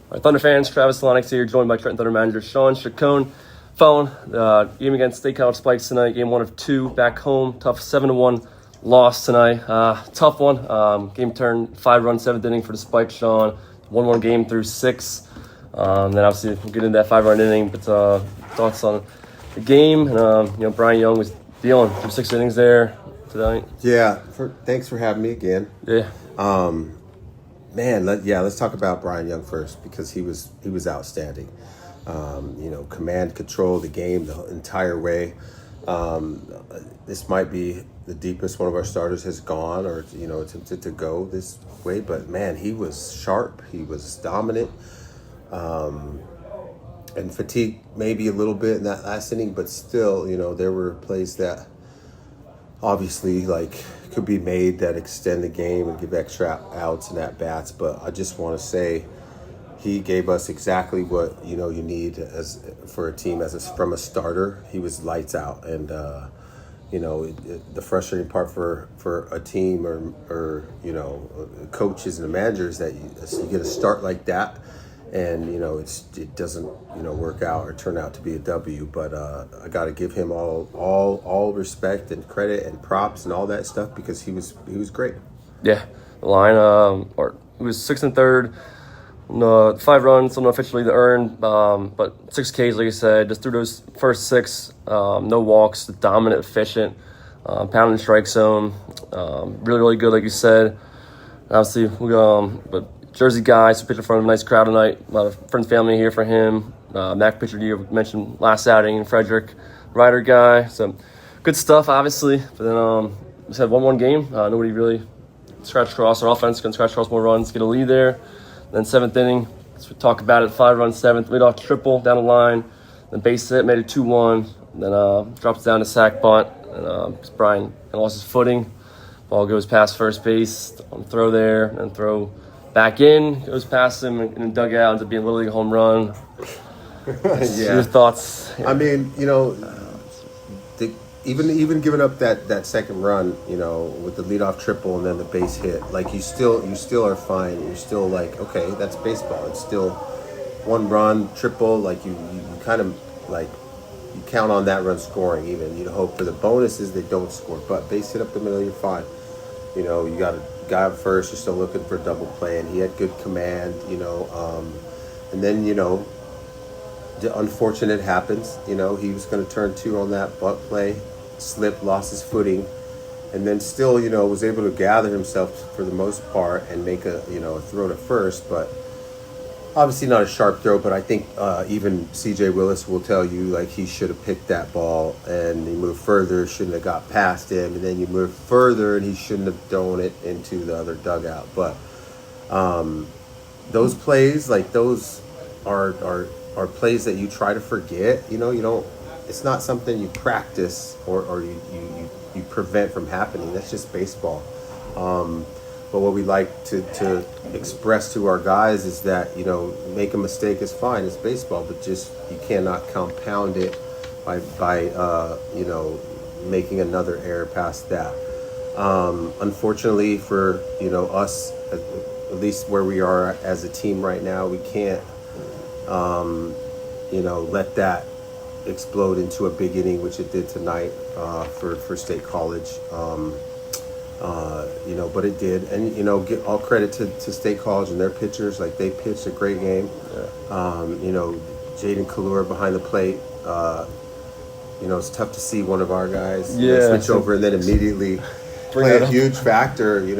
All right, Thunder fans, Travis Lennox here, joined by Trenton Thunder manager Shawn Chacon. Following game against State College Spikes tonight, game 1 of 2 back home. Tough 7-1 loss tonight. Tough one. Game turned 5-run 7th inning for the Spikes, Shawn. 1-1 game through 6. Then obviously we'll get into that 5-run inning. But thoughts on the game? And, Brian Young was dealing through 6 innings there tonight. Yeah. Thanks for having me again. Yeah. Let's talk about Brian Young first because he was outstanding. Command, control the game the entire way. This might be the deepest one of our starters has gone or attempted to go this way, but man, he was sharp. He was dominant. And fatigued maybe a little bit in that last inning, but still, there were plays that obviously could be made that extend the game and give extra outs and at bats. But I just want to say he gave us exactly what you need for a team from a starter. He was lights out, and the frustrating part for a team or coaches and the managers that you get a start like that. And it doesn't work out or turn out to be a W, but I got to give him all respect and credit and props and all that stuff because he was great. Yeah, the line it was 6 1/3, 5 runs, so not officially the earned, but 6 Ks like you said. Just through those first 6, no walks, dominant, efficient, pounding strike zone, really good like you said. Obviously but Jersey guy, so pitched in front of a nice crowd tonight. A lot of friends, family here for him. Mac pitcher you mentioned last outing, Frederick, Ryder guy. So good stuff, obviously. But then just had 1-1 game. Nobody really scratched across. Our offense can scratch across more runs, get a lead there. Then 7th inning, as we talk about it, 5-run 7th, leadoff triple down the line. Then base hit, made it 2-1. Then drops down to sack bunt. And Brian lost his footing. Ball goes past first base on throw there, and throw back in, goes past him in the dugout, ends up being literally a home run. Yeah. Your thoughts? I mean, even giving up that second run, with the leadoff triple and then the base hit, you still are fine. You're still okay, that's baseball. It's still 1 run triple. You kind of you count on that run scoring. Even you hope for the bonuses they don't score, but base hit up the middle, you're fine. You got a guy up first, you're still looking for a double play, and he had good command, and then, the unfortunate happens, he was going to turn 2 on that bunt play, slipped, lost his footing, and then still, was able to gather himself for the most part and make a throw to first, but obviously not a sharp throw, but I think even C.J. Willis will tell you he should have picked that ball and he moved further, shouldn't have got past him, and then you move further and he shouldn't have thrown it into the other dugout. But those plays, those are plays that you try to forget. You don't. It's not something you practice or you prevent from happening. That's just baseball. But what we like to express to our guys is that, make a mistake is fine. It's baseball, but just you cannot compound it by making another error past that. Unfortunately for, us, at least where we are as a team right now, we can't, let that explode into a big inning, which it did tonight for State College. But it did, and get all credit to State College and their pitchers. They pitched a great game. Jaden Kalura behind the plate. It's tough to see one of our guys switch over and then immediately play a huge factor. He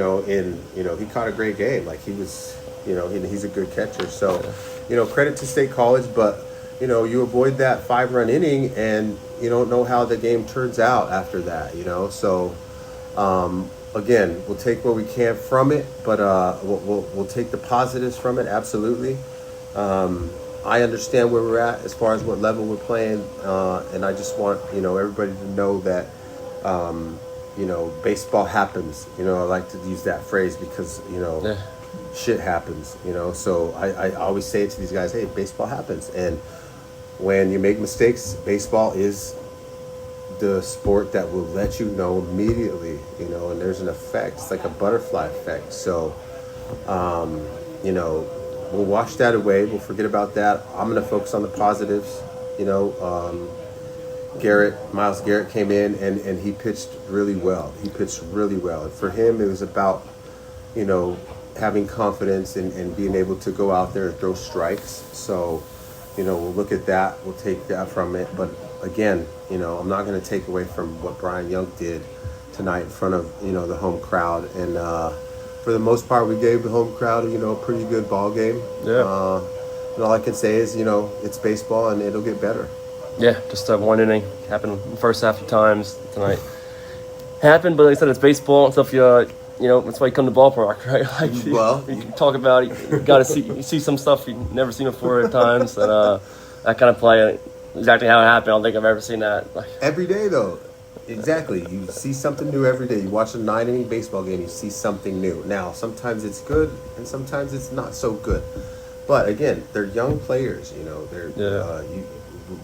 caught a great game. He was, he's a good catcher. So, credit to State College, but you avoid that 5-run inning, and you don't know how the game turns out after that. So. Again, we'll take what we can from it, but we'll take the positives from it, absolutely. I understand where we're at as far as what level we're playing, and I just want everybody to know that baseball happens. I like to use that phrase because shit happens. So I always say it to these guys, hey, baseball happens, and when you make mistakes, baseball is the sport that will let you know immediately, and there's an effect. It's like a butterfly effect. So, we'll wash that away. We'll forget about that. I'm going to focus on the positives. You know, Miles Garrett came in and he pitched really well. He pitched really well. And for him, it was about, you know, having confidence and being able to go out there and throw strikes. So, you know, we'll look at that. We'll take that from it. But again, you know, I'm not going to take away from what Brian Young did tonight in front of, you know, the home crowd. And for the most part, we gave the home crowd, you know, a pretty good ball game. Yeah. And all I can say is, you know, it's baseball and it'll get better. Yeah, just that one inning happened in the first half of times tonight. Happened, but like I said, it's baseball and stuff. You know, that's why you come to ballpark, right? Like, Well, you can talk about it. You got to see some stuff you've never seen before at times. And that kind of play, exactly how it happened. I don't think I've ever seen that. Every day, though. Exactly. You see something new every day. You watch a 9-inning baseball game, you see something new. Now, sometimes it's good and sometimes it's not so good. But again, they're young players, you know.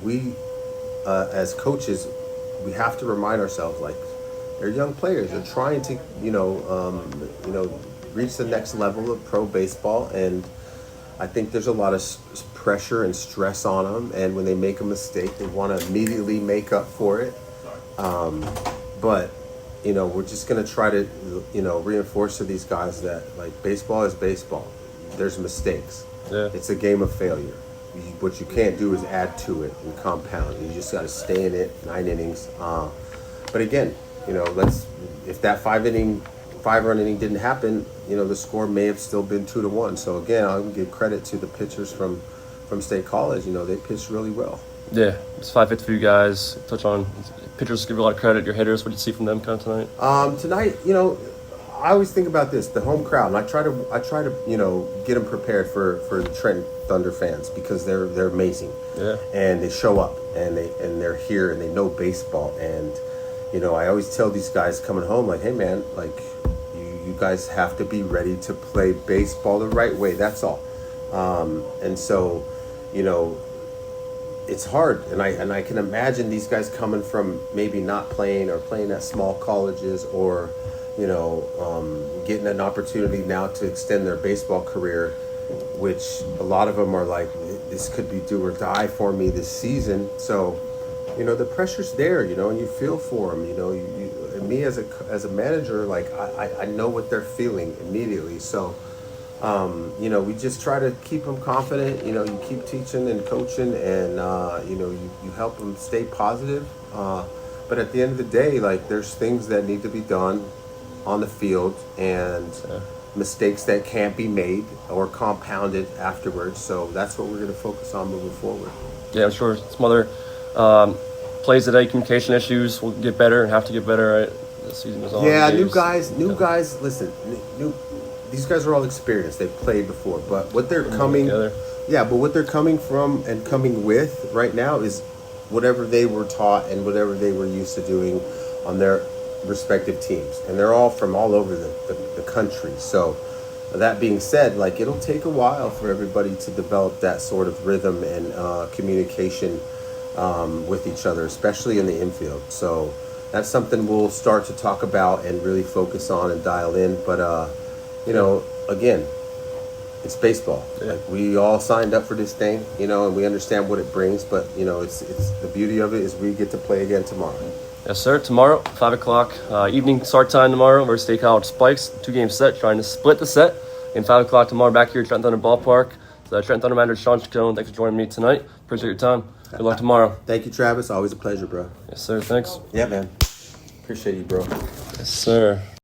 We as coaches, we have to remind ourselves, like, they're young players. They're trying to, reach the next level of pro baseball, and I think there's a lot of pressure and stress on them. And when they make a mistake, they want to immediately make up for it. But you know, we're just gonna try to, you know, reinforce to these guys that, like, baseball is baseball. There's mistakes. Yeah. It's a game of failure. What you can't do is add to it and compound. You just got to stay in it, 9 innings. But again, you know, if that 5-run inning didn't happen, you know, the score may have still been 2-1. So again, I'll give credit to the pitchers from State College. You know, they pitched really well. Yeah, it's 5 hits for you guys. Touch on pitchers, give you a lot of credit. Your hitters, what did you see from them kind of tonight? Tonight, you know, I always think about this, the home crowd, and I try to you know, get them prepared for the Trenton Thunder fans, because they're amazing. Yeah. And they show up and they're here and they know baseball. And you know, I always tell these guys coming home, like, hey man, like, you guys have to be ready to play baseball the right way. That's all. And so, you know, it's hard, and I can imagine these guys coming from maybe not playing or playing at small colleges, or, you know, getting an opportunity now to extend their baseball career, which a lot of them are like, this could be do or die for me this season. So, you know, the pressure's there, you know, and you feel for them, you know. And me as a manager, like, I know what they're feeling immediately. So, you know, we just try to keep them confident. You know, you keep teaching and coaching, and you know, you help them stay positive. But at the end of the day, like, there's things that need to be done on the field, and mistakes that can't be made or compounded afterwards. So that's what we're going to focus on moving forward. Yeah, I'm sure some other plays today, communication issues will get better and have to get better, right? The season is on. Yeah, new guys. Listen, these guys are all experienced. They've played before, but what they're coming from and coming with right now is whatever they were taught and whatever they were used to doing on their respective teams, and they're all from all over the country. So that being said, like, it'll take a while for everybody to develop that sort of rhythm and communication with each other, especially in the infield. So that's something we'll start to talk about and really focus on and dial in. But you know, again, it's baseball. Yeah. Like, we all signed up for this thing, you know, and we understand what it brings. But you know, it's the beauty of it is we get to play again tomorrow. Yes, sir. Tomorrow, 5 o'clock, evening start time tomorrow. We're State College Spikes, 2-game set, trying to split the set. And 5 o'clock tomorrow back here at Trenton Thunder Ballpark. So Trenton Thunder manager Shawn Chacon, thanks for joining me tonight. Appreciate your time. Good luck tomorrow. Thank you, Travis. Always a pleasure, bro. Yes, sir. Thanks. Yeah, man. Appreciate you, bro. Yes, sir.